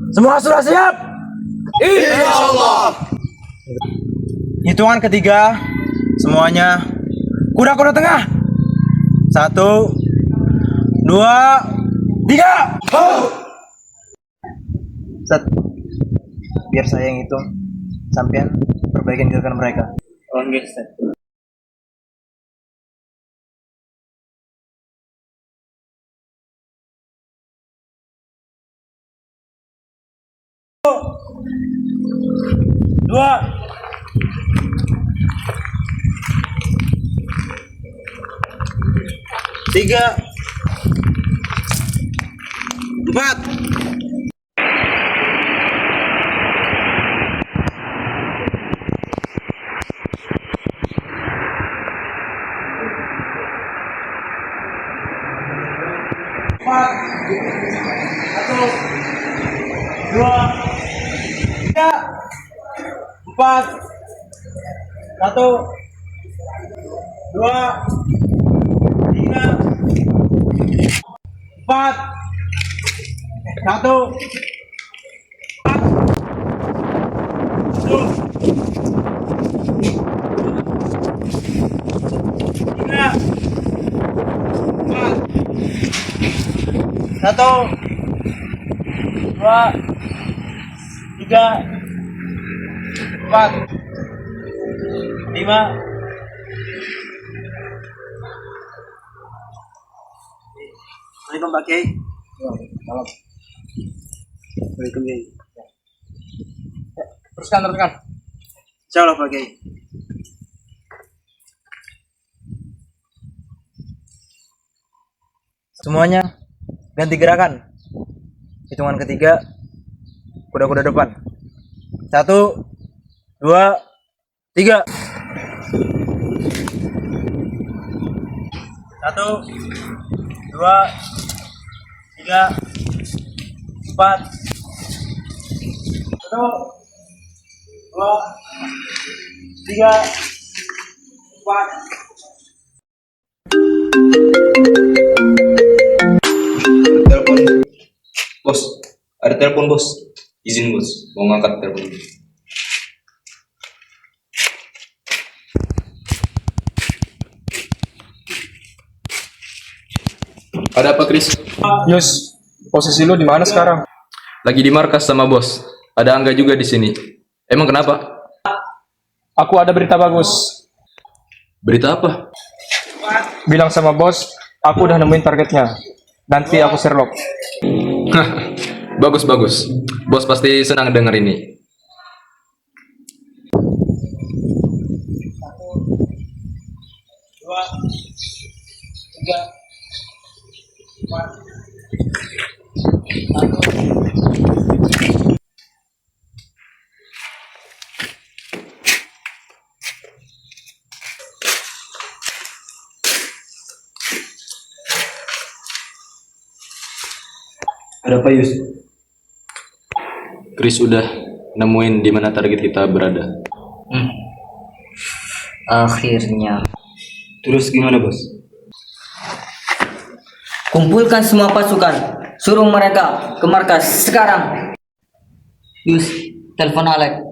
Semua sudah siap? Insyaallah. Hitungan ketiga, semuanya kuda-kuda tengah. 1, 2, 3. Set. Biar saya yang hitung, sampean perbaikin gerakan mereka. Oke, Ustaz. Dua, tiga, 4. Satu, dua, tiga, 4. 1, 2, 3, 4. 1, 1, 2, 3, 4, 5. Assalamualaikum Pak Kiai. Waalaikumsalam Kiai. Teruskan. Insyaallah Pak Kiai. Semuanya ganti gerakan. Hitungan ketiga, kuda-kuda depan. 1, 2, 3. 1, 2, 3, 4. 1, 2, 3, 4. Telepon. Bos, ada telepon bos. Izin bos, mau ngangkat telepon. Ada apa, Kris? Yus, posisi lu di mana sekarang? Lagi di markas sama bos. Ada Angga juga di sini. Emang kenapa? Aku ada berita bagus. Berita apa? Bilang sama bos, aku udah nemuin targetnya. Nanti aku Sherlock. Bagus. Bos pasti senang denger ini. Dua, tiga, 4. Ada apa, Yus? Kris udah nemuin di mana target kita berada. Akhirnya. Terus gimana, bos? Kumpulkan semua pasukan. Suruh mereka ke markas sekarang. Yus, telepon Alek.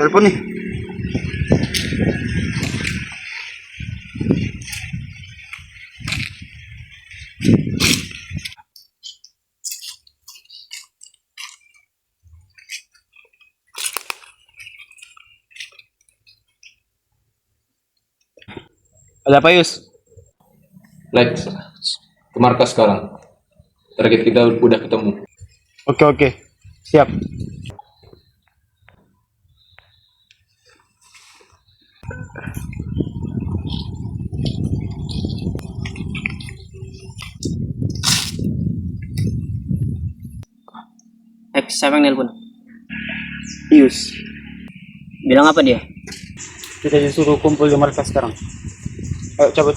Telepon nih. Ada apa, Yus? Lex, ke markas sekarang. Target kita udah ketemu. Oke. Siap. siapa yang nelpon? Yus, Bilang apa dia? kita disuruh kumpul di markas sekarang. Ayo cabut.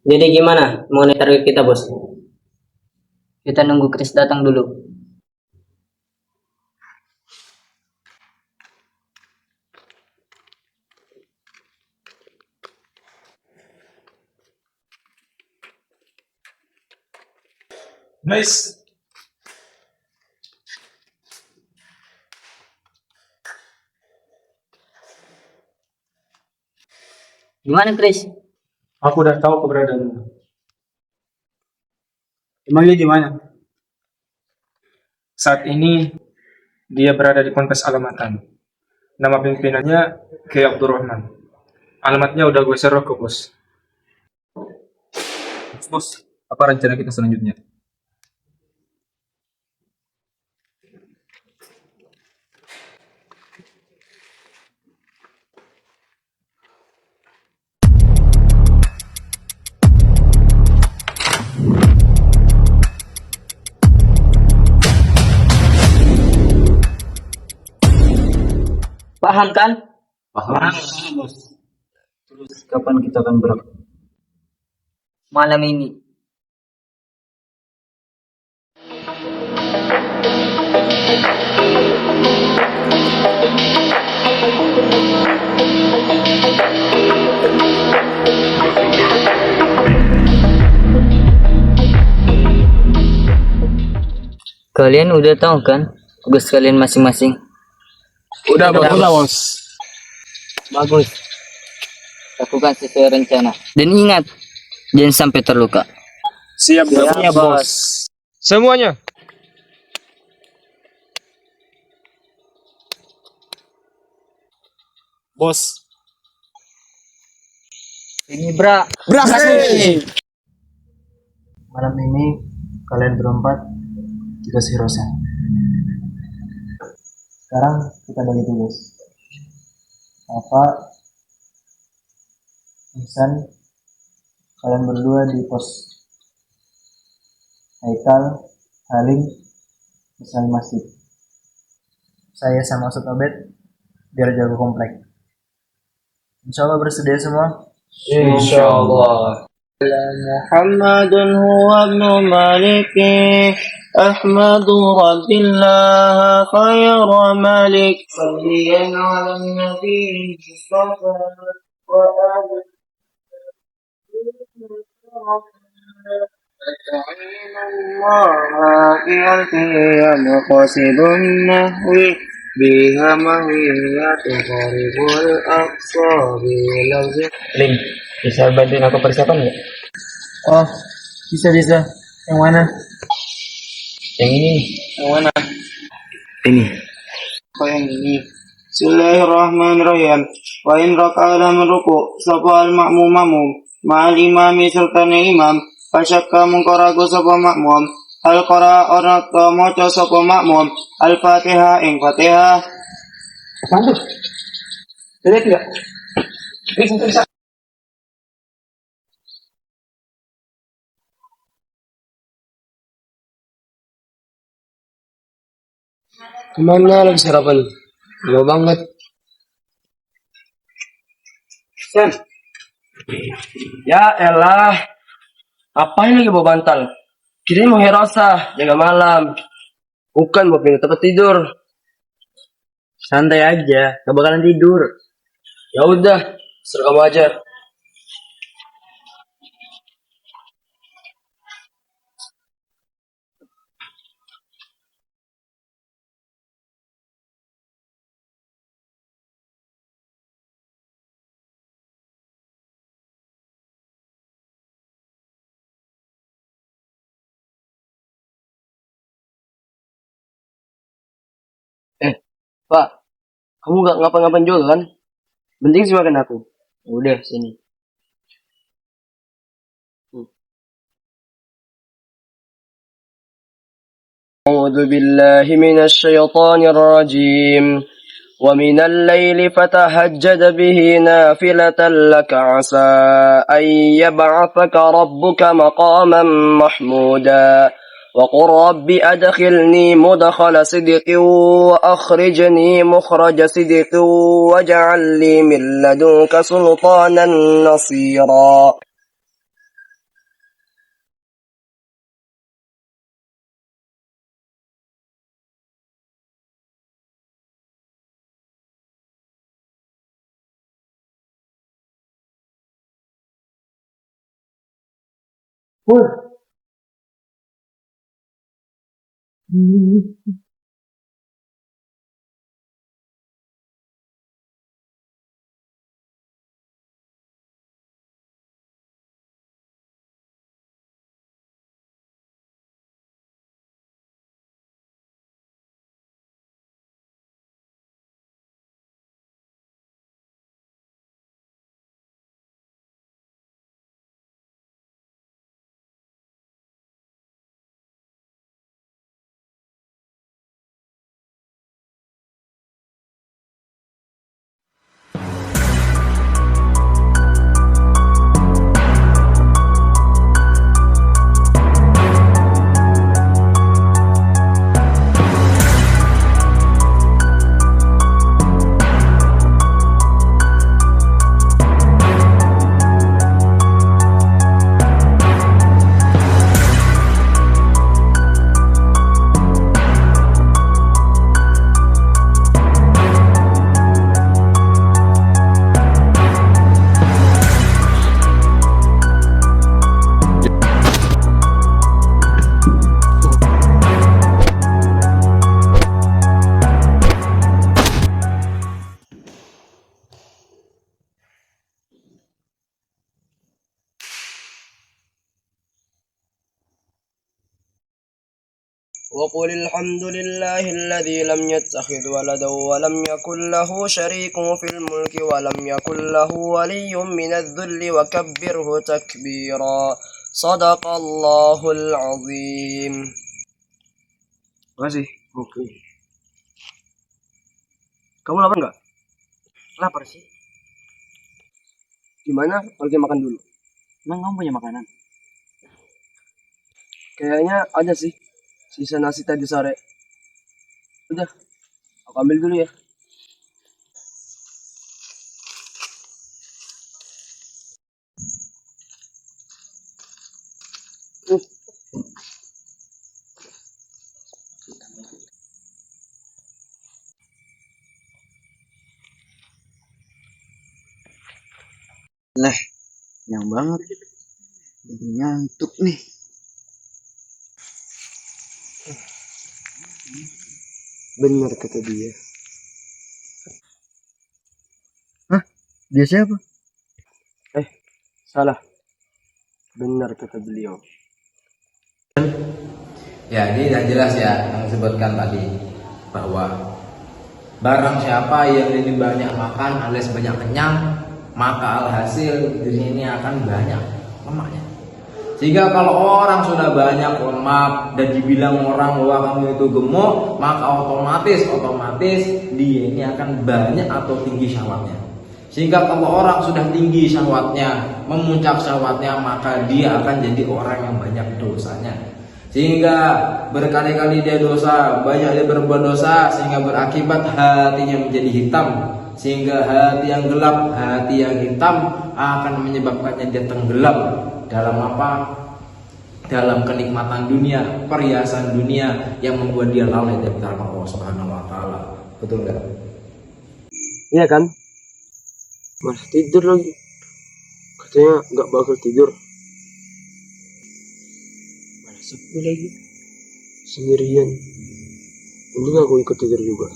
Jadi gimana mengenai target kita, bos? Kita nunggu Chris datang dulu. Nice. Gimana Chris? Aku udah tahu keberadaannya. Emang dia di mana? Saat ini dia berada di Ponpes Alamatan. Nama pimpinannya Kiai Abdurrahman. Alamatnya udah gue share ke bos. Bos, apa rencana kita selanjutnya? Paham kan? Paham. Terus kapan kita akan berangkat? Malam ini. Kalian udah tahu kan tugas kalian masing-masing? Udah bos. Bagus. Lakukan sesuai rencana. Dan ingat, jangan sampai terluka. Siap, bos. Semuanya. Bos. Ini bra. Malam ini kalian berempat tugas Hirosa. Sekarang kita bagi tugas. Apa? Ihsan, kalian berdua di pos. Haikal, Halim, Ihsan masjid. Saya sama Ustadz Obed biar jaga komplek. Insya Allah bersedia semua. Insyaallah. محمد هو ابن مالك أحمد رب الله خير مالك صليا على النبي المصطفى وآل أتعين الله بألفية مقاصد النحو بها مهية تقرب الأقصى بلفظ Ling, bisa bantuin aku persiapan nggak? Oh, bisa. Yang mana? Yang ini nih. yang mana? Ini. Oh yang ini. Bismillahirrahmanirrahim. Wa in raka'a min ruku' sapa al-ma'mum ma'al imami serta imam fasyakka mengkorago sapa makmum al-qara ora maca sapa makmum al-Fatihah ing Fatihah Sudah tidak? Bisa. Gimana lagi sarapan? Lama banget. Sen. Ya elah. Apain lagi bawa bantal? Kirain mau herosa, jaga malam. Bukan mau pindah tempat tidur. Santai aja, gak bakalan tidur. Ya udah, serah kamu aja. Pak, kamu gak ngapa-ngapain juga kan? Penting sih makan aku. Udah, sini. أعوذ بالله من الشيطان الرجيم ومن الليل فتهجد به نافلة لك عسى أن يبعثك ربك مقاما محمودا وقل رب أدخلني مدخل صدق وأخرجني مخرج صدق واجعل لي من لدنك سلطانا نصيرا. وقل الحمد لله الذي لم يتخذ ولدا ولم يكن له شريك في الملك ولم يكن له ولي من الذل وكبره تكبيرا. صدق الله العظيم. Makasih. Oke. Kamu lapar nggak? Lapar sih. Gimana kalau kita makan dulu? Emang kamu punya makanan? Kayaknya ada sih. Sisa nasi tadi sore. Udah, aku ambil dulu ya. Lah, yang banget. Jadi ngantuk nih. Bener kata dia. Hah? Dia siapa? Salah. Benar kata beliau. Ya, ini sudah jelas ya yang disebutkan tadi bahwa barang siapa yang ini banyak makan alias banyak kenyang, maka alhasil dirinya ini akan banyak lemaknya. Sehingga kalau orang sudah banyak lemak dan dibilang orang bahwa kamu itu gemuk, maka otomatis dia ini akan banyak atau tinggi syahwatnya. Sehingga kalau orang sudah tinggi syahwatnya, memuncak syahwatnya, maka dia akan jadi orang yang banyak dosanya. Sehingga berkali-kali dia dosa, banyak dia berbuat dosa, sehingga berakibat hatinya menjadi hitam. Sehingga hati yang gelap, hati yang hitam akan menyebabkannya dia tenggelam dalam apa? Dalam kenikmatan dunia, perhiasan dunia yang membuat dia lalai dari Allah Subhanahu wa taala. Betul enggak? Iya kan? Masih tidur lagi. Katanya nggak bakal tidur. Malah sepi lagi. Sendirian. Mending aku ikut tidur juga.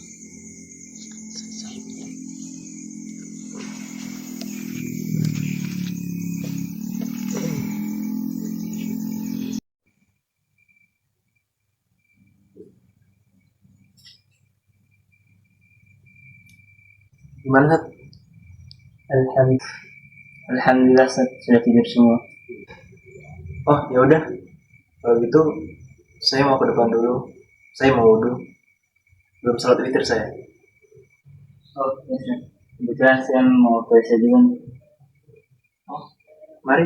Gimana, Sat? Alhamdulillah sudah tidur semua. Oh, ya udah. Kalau gitu, saya mau ke depan dulu. Saya mau wudhu. Belum salat witir saya. Oh, ya, Ustaz. Kebetulan saya mau puasa juga nih. Oh, mari.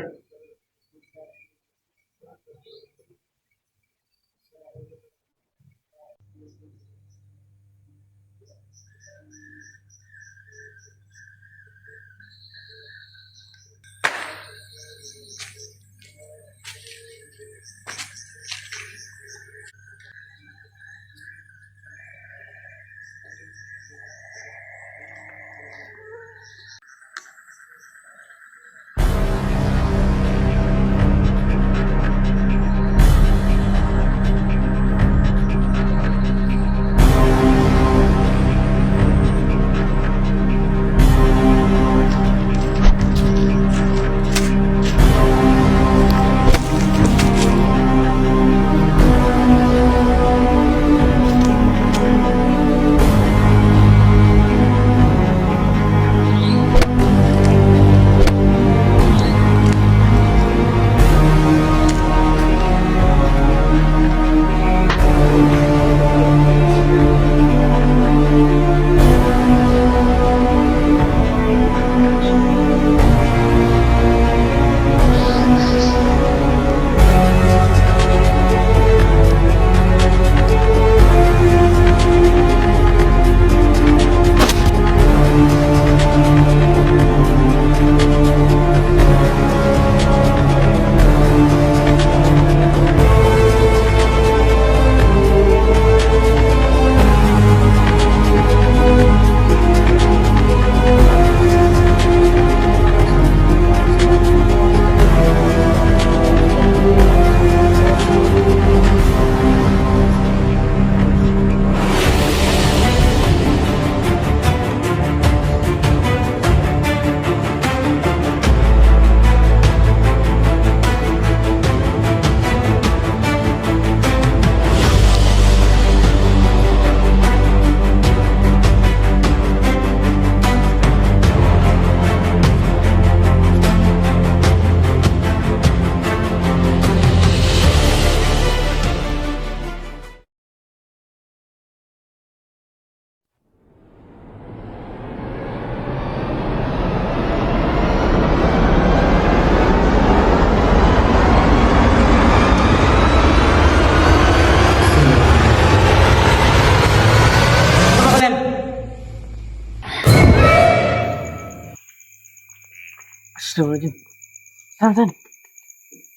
Astagfirullahaladzim.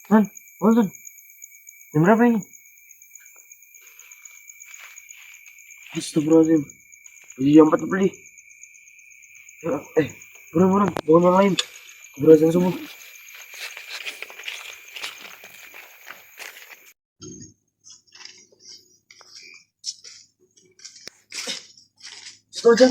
San, bangun. Jam berapa ini? Astagfirullahaladzim. Jam 4 beli. Buruan, bangun yang lain. Berazan subuh. Setuju.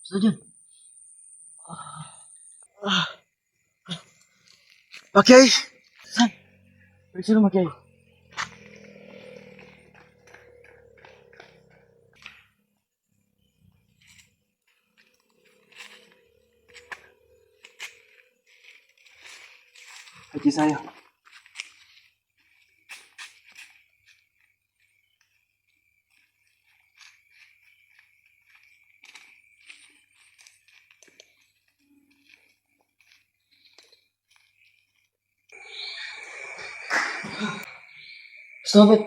Setuju. Pak Kiai. San, pergi dulu Pak Kiai. Kaki saya. Stop it.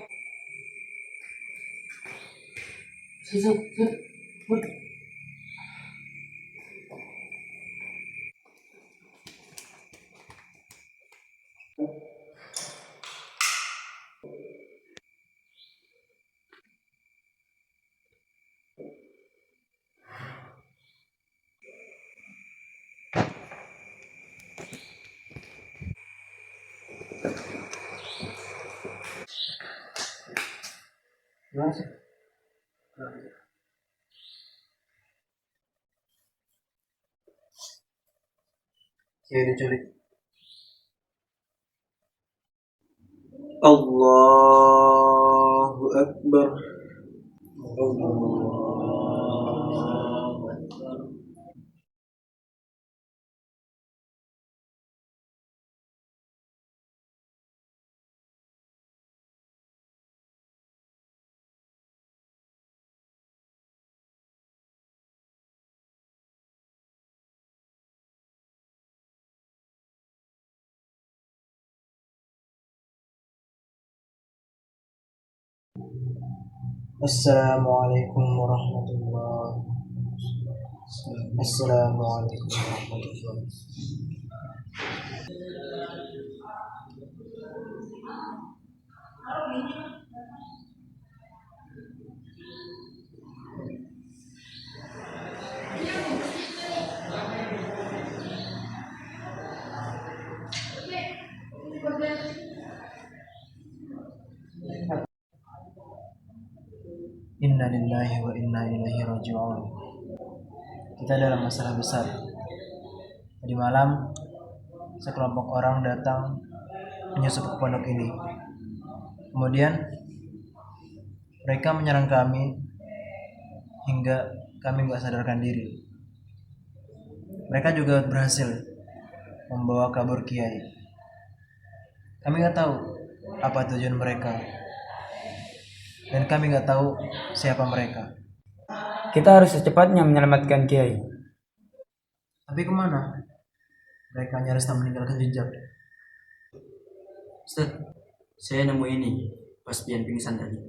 Stop. Kiai diculik. Allahu Akbar. Assalamualaikum warahmatullahi wabarakatuh. Assalamualaikum warahmatullahi wabarakatuh. Inna lillahi wa inna ilaihi raji'un. Kita dalam masalah besar. Tadi malam sekelompok orang datang menyusup ke pondok ini. Kemudian mereka menyerang kami hingga kami nggak sadarkan diri. Mereka juga berhasil membawa kabur kiai. Kami nggak tahu apa tujuan mereka, dan kami nggak tahu siapa mereka. Kita harus secepatnya menyelamatkan Kiai. Tapi kemana? Mereka nyaris tak meninggalkan jejak. Ustaz, saya nemu ini pas Pian pingsan tadi.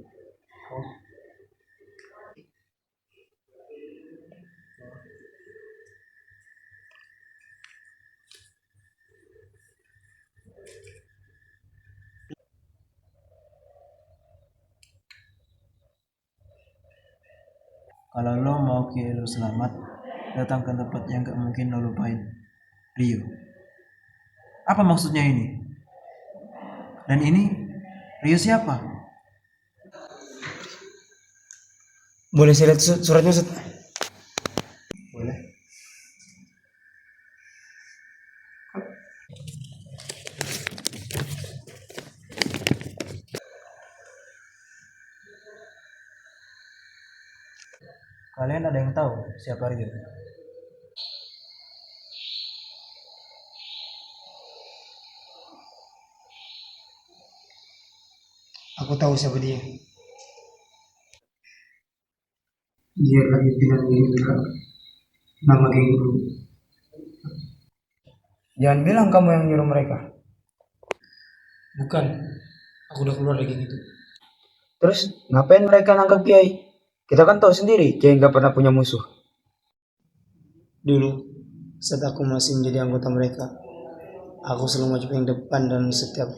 Kalau lo mau kiai lo selamat, datang ke tempat yang gak mungkin lo lupain. Rio. Apa maksudnya ini? Dan ini Rio siapa? Boleh saya lihat suratnya, Ustaz? Boleh. Kalian ada yang tahu siapa Rio? Aku tahu siapa dia. Dia lagi tinggal di nama geng dulu. Jangan bilang kamu yang nyuruh mereka. Bukan, aku udah keluar dari geng itu. Terus ngapain mereka nangkap Kiai? Kita kan tahu sendiri Kiai nggak pernah punya musuh. Dulu, saat aku masih menjadi anggota mereka, aku selalu maju yang depan dalam setiap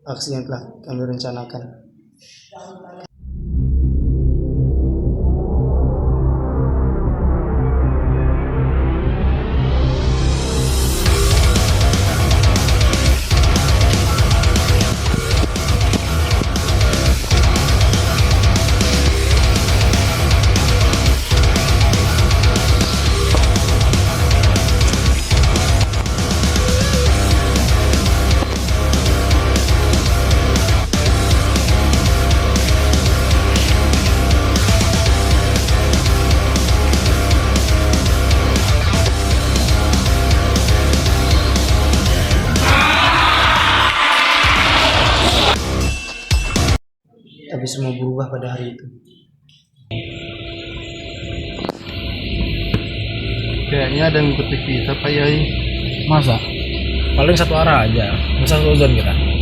aksi yang telah kami rencanakan. semua berubah pada hari itu. Kayaknya ada yang ngikutin kita, Pak Yai. Masa? Paling satu arah aja. Masa suzon kita?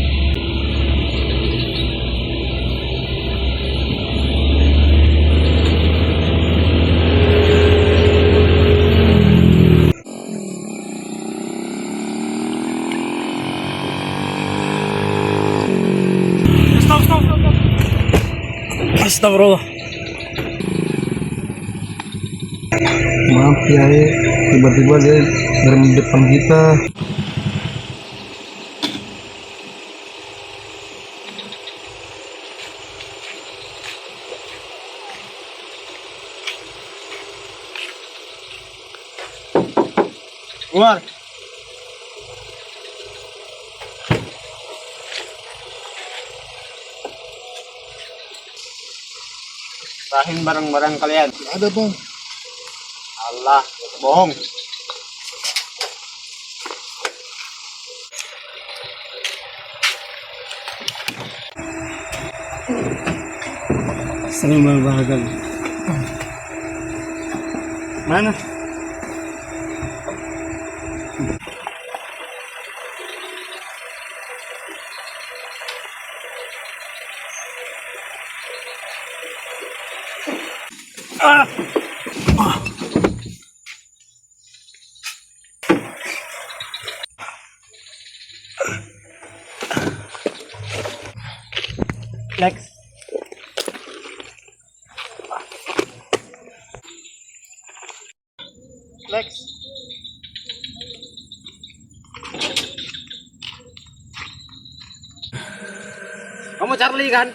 Astagfirullah. Maaf Yai, tiba-tiba dia berhenti di depan kita. Keluar. Serahin barang-barang kalian. Ada Bang. Allah, bohong. Salam berbahagia. Mana? Lex. Lex. Kamu Charlie kan?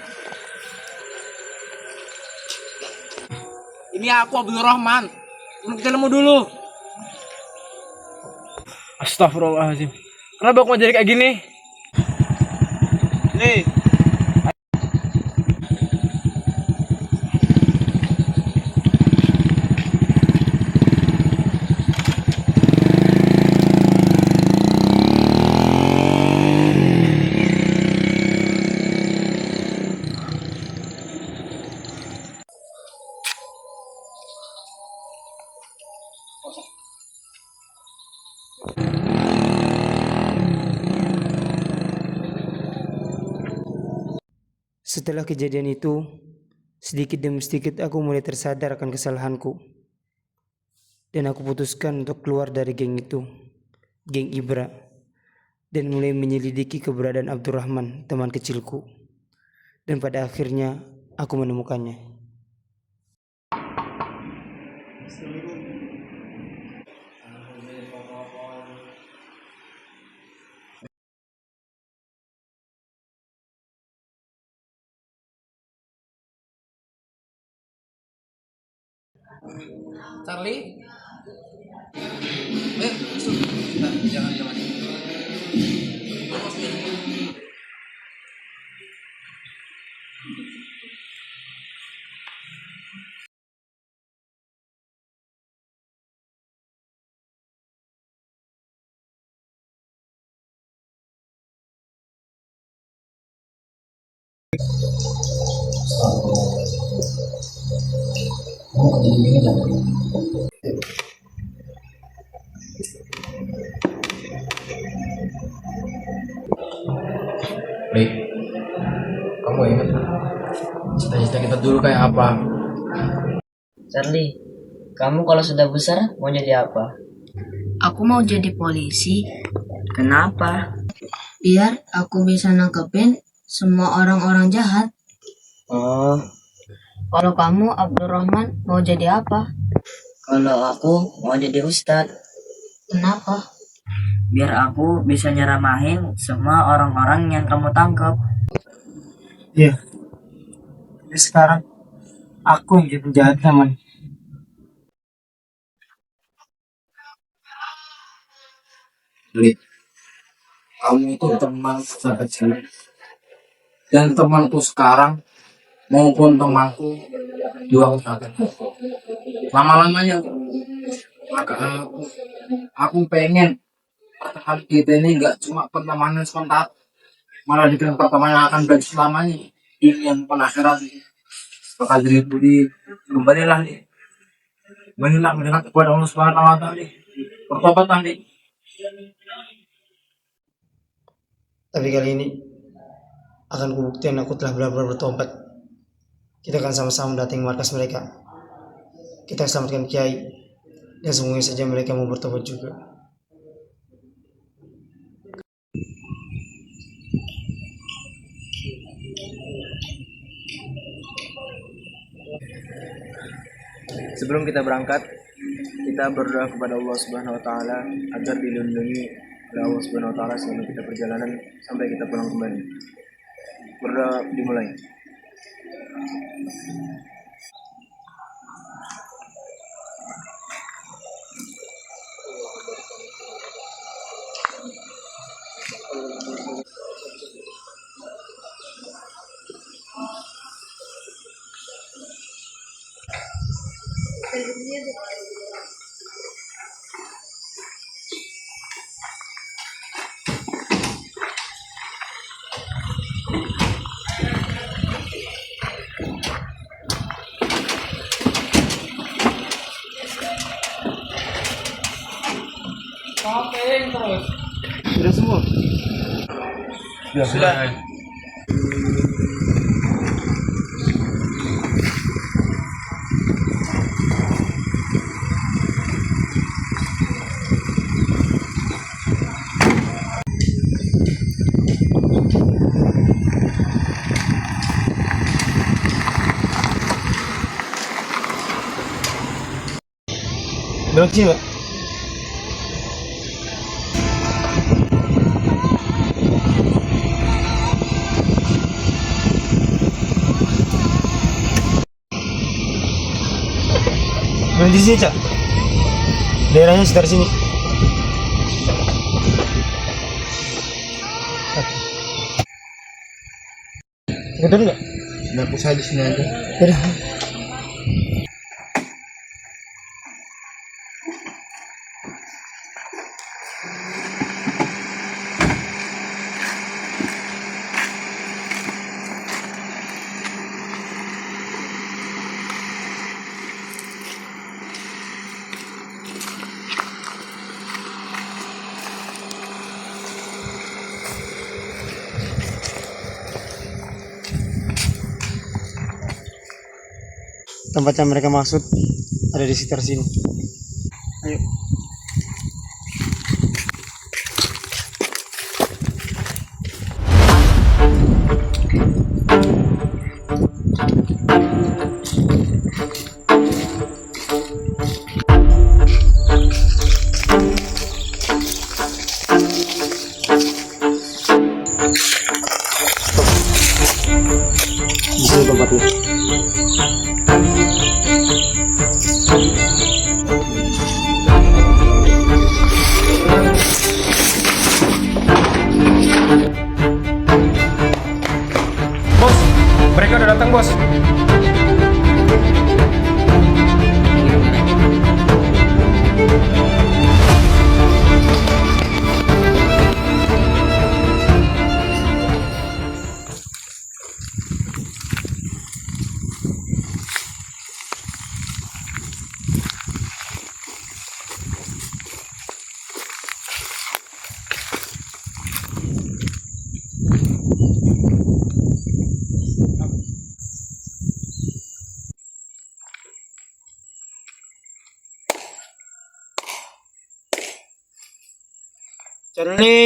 Ini aku Abdul Rahman. Ketemu dulu. Astagfirullahaladzim. Kenapa aku mau jadi kayak gini? Nih. Setelah kejadian itu, sedikit demi sedikit aku mulai tersadar akan kesalahanku. Dan aku putuskan untuk keluar dari geng itu, geng Ibra, dan mulai menyelidiki keberadaan Abdurrahman, teman kecilku. Dan pada akhirnya aku menemukannya. Charlie? Masuk. Jangan. Baik, kamu ingat cita-cita kita dulu kayak apa? Charlie, kamu kalau sudah besar mau jadi apa? Aku mau jadi polisi, Kenapa? biar aku bisa nangkepin semua orang-orang jahat. Oh, Kalau kamu, Abdurrahman, mau jadi apa? kalau aku mau jadi ustadz, Kenapa? biar aku bisa nyeramahin semua orang-orang yang kamu tangkap. Iya. Tapi sekarang aku yang jadi penjahat teman. Lid, kamu itu teman sejak kecil. Dan temanku sekarang maupun temanku juga udah lama-lamanya maka aku pengen pertemanan kita ini nggak cuma pertemanan sebentar, malah dibilang pertemanan akan berlanjut selamanya. Yang penasaran sih. Maka dari budi kembalilah nih. Kembalilah mendengar kepada Allah Subhanahu wa taala nih. Bertobatlah nih. Tapi kali ini akan kubuktikan aku telah benar-benar bertobat. Kita akan sama-sama mendatangi markas mereka. Kita selamatkan Kiai, dan semoga saja mereka mau bertobat juga. Sebelum kita berangkat, kita berdoa kepada Allah Subhanahu wa taala agar dilindungi oleh Allah Subhanahu wa taala selama kita perjalanan sampai kita pulang kembali. Berdoa dimulai. Sudah semua? Sudah. Belok sini, Pak. Berhenti sini, Cak. Daerahnya sekitar sini. Betul nggak? Aku saya di sini aja. Udah. Tempat yang mereka maksud ada di sekitar sini. Ayo. Di sini tempatnya. Bos, mereka udah datang, Bos.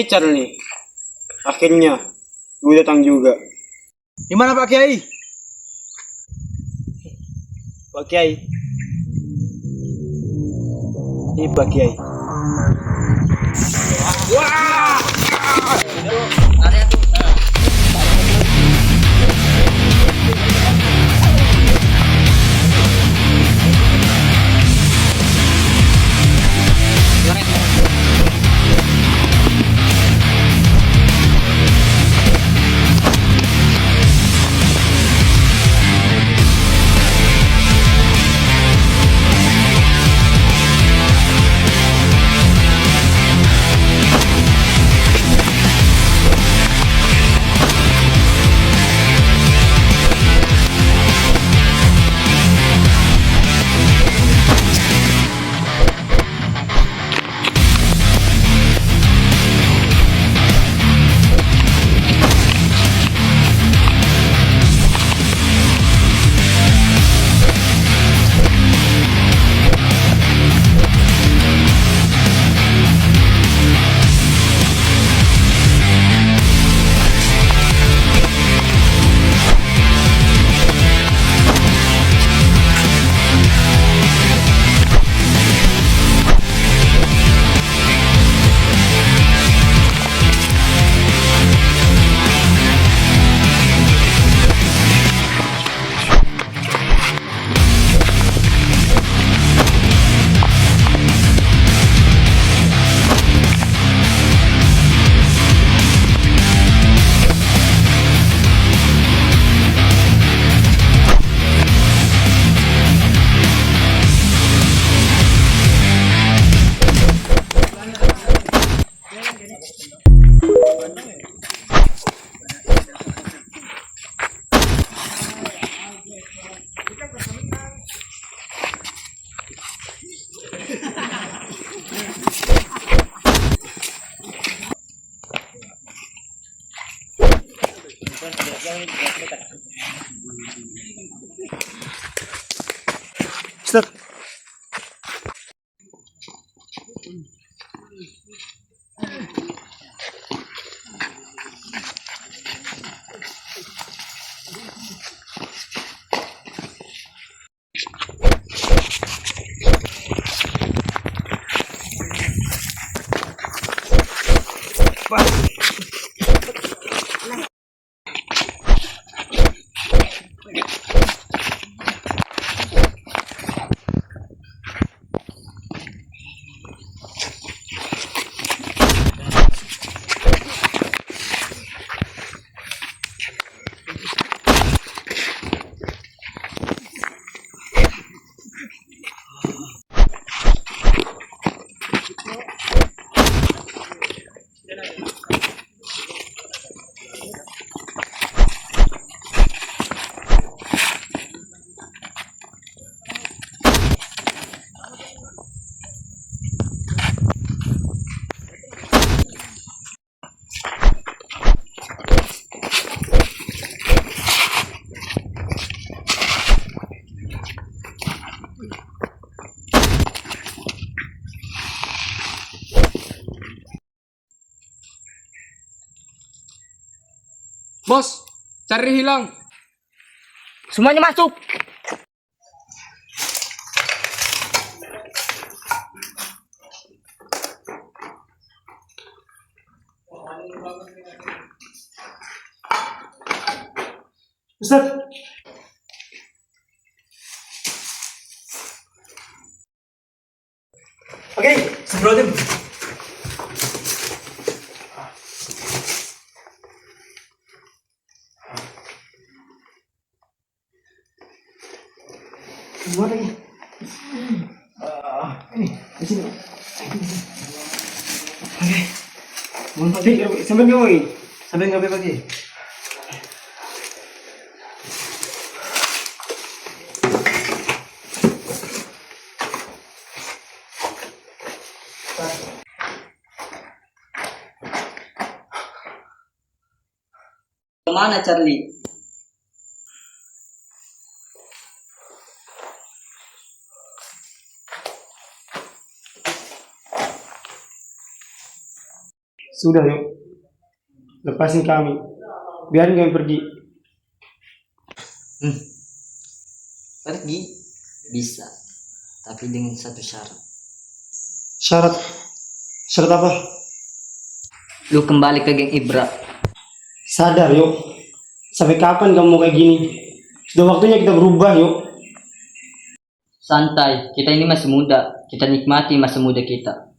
Charlie. Akhirnya, gue datang juga. Di mana Pak Kiai? Pak Kiai. Ini Pak Kiai. Ustaz. Bos, cari hilang. Semuanya masuk. Ustaz. Oke, semprotin. Gimana ya? Ini, di sini. Oke. Sampai ngapain? Sampai ngapain pagi? Kemana Charlie? Sudah yuk. Lepasin kami. Biarin kami pergi. Pergi bisa, tapi dengan satu syarat. Syarat? Syarat apa? Lu kembali ke geng Ibra. Sadar yuk. Sampai kapan kamu mau kayak gini? Sudah waktunya kita berubah yuk. Santai, kita ini masih muda. Kita nikmati masa muda kita.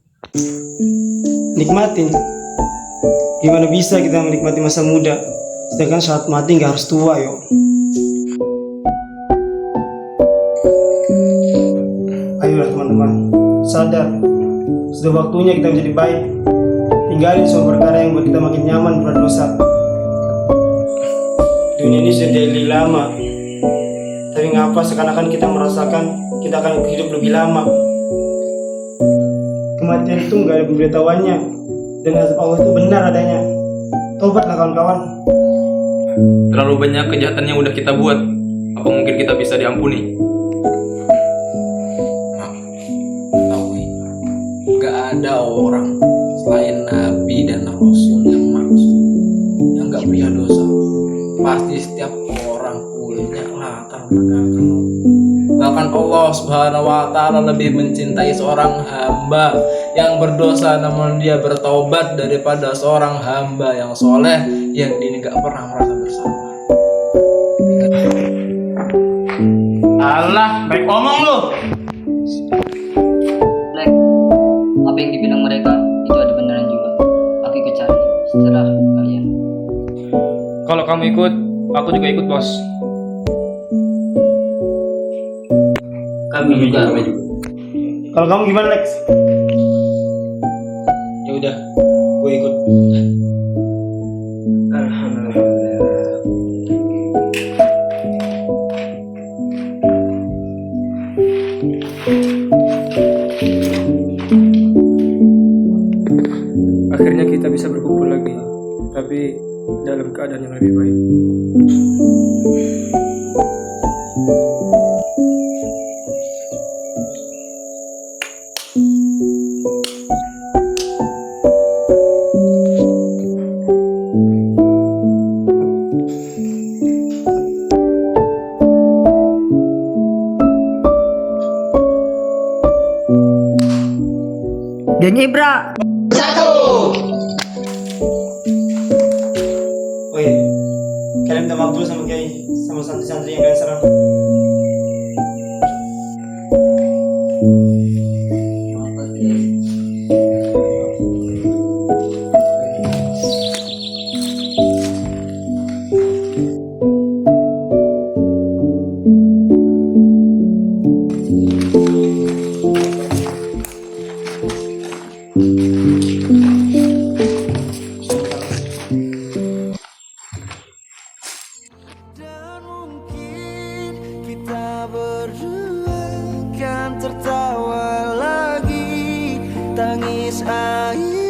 Nikmatin? Gimana bisa kita menikmati masa muda? Sedangkan saat mati nggak harus tua yuk. Ayolah teman-teman, sadar. Sudah waktunya kita menjadi baik. Tinggalin semua perkara yang buat kita makin nyaman berdosa. Dunia ini sudah dari lama. Tapi ngapa seakan-akan kita merasakan kita akan hidup lebih lama. Kematian itu nggak ada pemberitahuannya. Dan azab Allah itu benar adanya. Tobatlah kawan-kawan. Terlalu banyak kejahatan yang udah kita buat. Apa mungkin kita bisa diampuni? Gak ada orang selain Nabi dan Rasul yang maksud, yang gak punya dosa. Pasti setiap orang punya latar belakang. Bahkan Allah Subhanahu wa Ta'ala lebih mencintai seorang hamba yang berdosa namun dia bertaubat daripada seorang hamba yang soleh yang dia gak pernah merasa bersalah. Allah, baik omong lu. Black, apa yang dibilang mereka itu ada beneran juga. Aku ikut cari setelah kalian. Kalau kamu ikut, aku juga ikut, bos. Kami juga. Kalau kamu gimana Lex? Ya udah, gue ikut. Akhirnya kita bisa berkumpul lagi, tapi dalam keadaan yang lebih baik. Geng Ibra. Woi, kalian minta maaf dulu sama Kiai, sama santri-santri yang kalian serang. Dan mungkin kita berdua kan tertawa lagi, tangis air